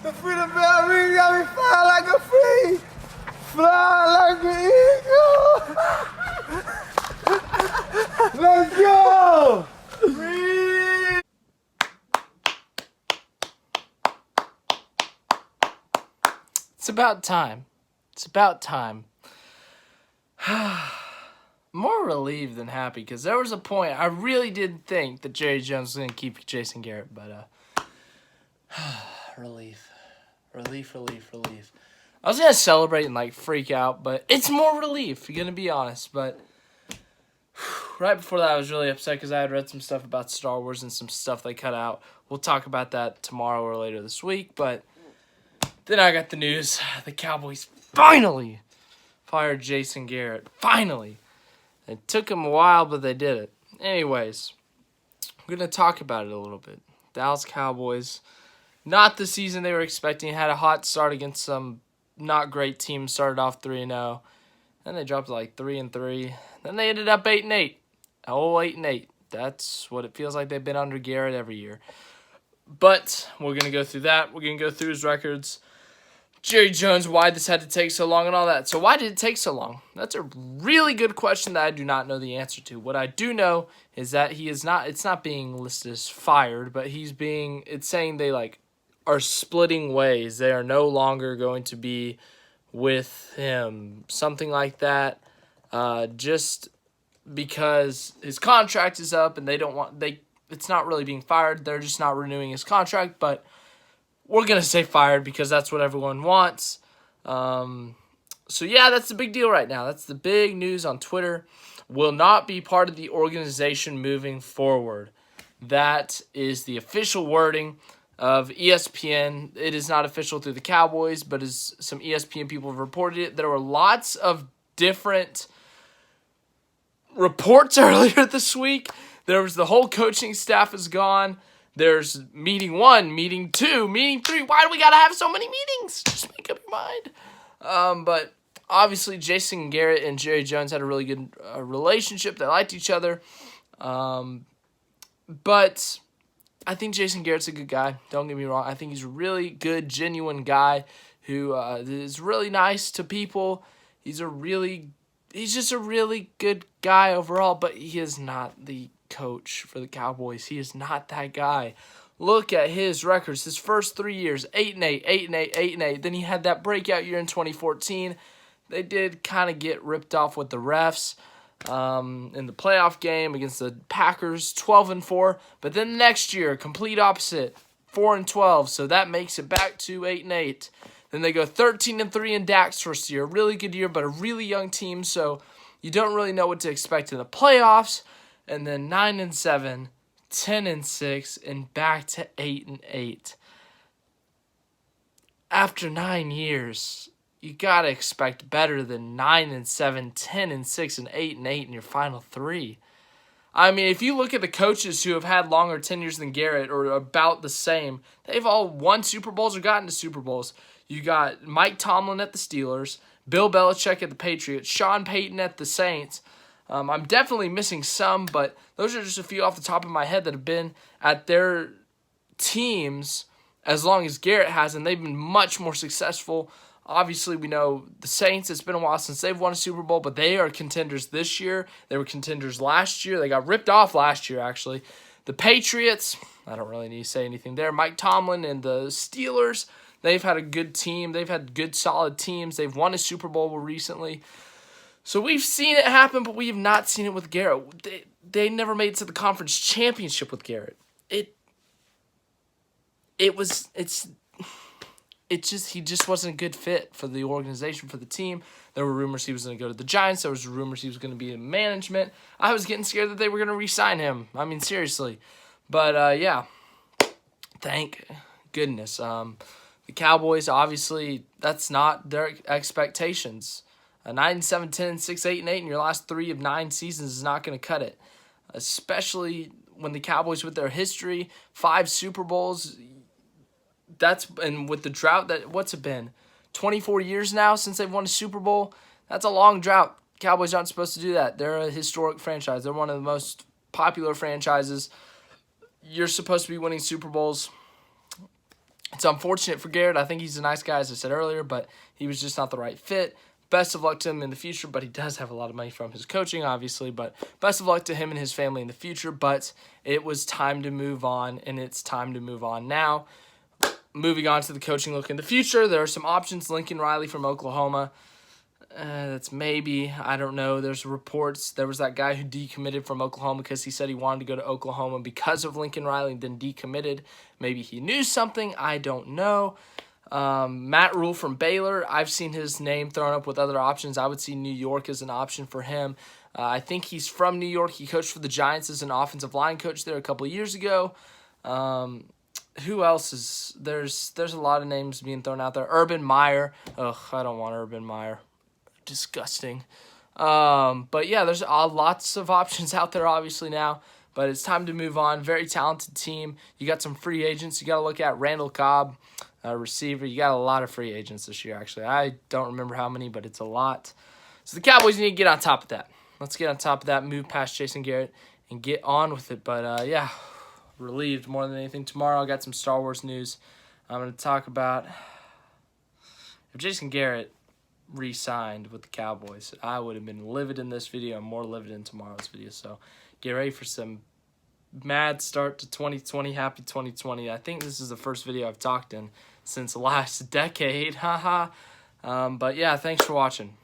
The freedom bell ring got me flying like a free. Fly like an eagle. Let's go. Free. It's about time. It's about time. More relieved than happy, because there was a point I really did think that Jerry Jones was going to keep Jason Garrett, but relief. I was going to celebrate and like freak out, but it's more relief, going to be honest. But right before that, I was really upset because I had read some stuff about Star Wars and some stuff they cut out. We'll talk about that tomorrow or later this week, but then I got the news. The Cowboys finally fired Jason Garrett. Finally. It took them a while, but they did it. Anyways, we're going to talk about it a little bit. Dallas Cowboys, not the season they were expecting. Had a hot start against some not great teams. Started off 3-0. Then they dropped to like 3-3. Then they ended up 8-8. Oh, 8-8. That's what it feels like they've been under Garrett every year. But we're going to go through that. We're going to go through his records. Jerry Jones, why this had to take so long and all that. So why did it take so long? That's a really good question that I do not know the answer to. What I do know is that he is not, it's not being listed as fired, but it's saying they like are splitting ways. They are no longer going to be with him. Something like that. Just because his contract is up and it's not really being fired. They're just not renewing his contract, but we're going to say fired because that's what everyone wants. So, yeah, that's the big deal right now. That's the big news on Twitter. Will not be part of the organization moving forward. That is the official wording of ESPN. It is not official through the Cowboys, but as some ESPN people have reported it, there were lots of different reports earlier this week. There was the whole coaching staff is gone. There's meeting 1, meeting 2, meeting 3. Why do we got to have so many meetings? Just make up your mind. But obviously Jason Garrett and Jerry Jones had a really good relationship. They liked each other. But I think Jason Garrett's a good guy. Don't get me wrong. I think he's a really good, genuine guy who is really nice to people. He's just a really good guy overall, but he is not the coach for the Cowboys. He is not that guy. Look at his records. His first 3 years, 8-8, 8-8, 8-8. Then he had that breakout year in 2014. They did kind of get ripped off with the refs in the playoff game against the Packers, 12-4. But then next year, complete opposite, 4-12. So that makes it back to 8-8. Then they go 13-3 in Dak's first year. Really good year, but a really young team. So you don't really know what to expect in the playoffs. And then 9-7, 10-6, and back to 8-8. After 9 years, you gotta expect better than 9-7, 10-6, and 8-8 in your final 3. I mean, if you look at the coaches who have had longer tenures than Garrett or about the same, they've all won Super Bowls or gotten to Super Bowls. You got Mike Tomlin at the Steelers, Bill Belichick at the Patriots, Sean Payton at the Saints. I'm definitely missing some, but those are just a few off the top of my head that have been at their teams as long as Garrett has, and they've been much more successful. Obviously, we know the Saints, it's been a while since they've won a Super Bowl, but they are contenders this year. They were contenders last year. They got ripped off last year, actually. The Patriots, I don't really need to say anything there. Mike Tomlin and the Steelers, they've had a good team. They've had good, solid teams. They've won a Super Bowl recently. So we've seen it happen, but we have not seen it with Garrett. They never made it to the conference championship with Garrett. He just wasn't a good fit for the organization, for the team. There were rumors he was going to go to the Giants. There was rumors he was going to be in management. I was getting scared that they were going to re-sign him. I mean, seriously. But, yeah, thank goodness. The Cowboys, obviously, that's not their expectations. 9-7, 10, 6, 8, and 8 in your last 3 of 9 seasons is not going to cut it. Especially when the Cowboys, with their history, 5 Super Bowls, and with the drought that, what's it been? 24 years now since they've won a Super Bowl? That's a long drought. Cowboys aren't supposed to do that. They're a historic franchise. They're one of the most popular franchises. You're supposed to be winning Super Bowls. It's unfortunate for Garrett. I think he's a nice guy, as I said earlier, but he was just not the right fit. Best of luck to him in the future, but he does have a lot of money from his coaching, obviously. But best of luck to him and his family in the future. But it was time to move on, and it's time to move on now. Moving on to the coaching look in the future, there are some options. Lincoln Riley from Oklahoma. That's maybe, I don't know. There's reports. There was that guy who decommitted from Oklahoma because he said he wanted to go to Oklahoma because of Lincoln Riley and then decommitted. Maybe he knew something. I don't know. Matt Rule from Baylor. I've seen his name thrown up with other options. I would see New York as an option for him. I think he's from New York. He coached for the Giants as an offensive line coach there a couple of years ago. Who else is there's a lot of names being thrown out there. Urban Meyer. Ugh, I don't want Urban Meyer. Disgusting. But yeah, there's lots of options out there obviously now. But it's time to move on. Very talented team. You got some free agents. You got to look at Randall Cobb, receiver. You got a lot of free agents this year, actually. I don't remember how many, but it's a lot. So the Cowboys need to get on top of that. Let's get on top of that, move past Jason Garrett, and get on with it. But, yeah, relieved more than anything. Tomorrow I got some Star Wars news. I'm going to talk about if Jason Garrett re-signed with the Cowboys, I would have been livid in this video and more livid in tomorrow's video. So get ready for some mad start to 2020. Happy 2020. I think this is the first video I've talked in since last decade. Haha. But yeah, thanks for watching.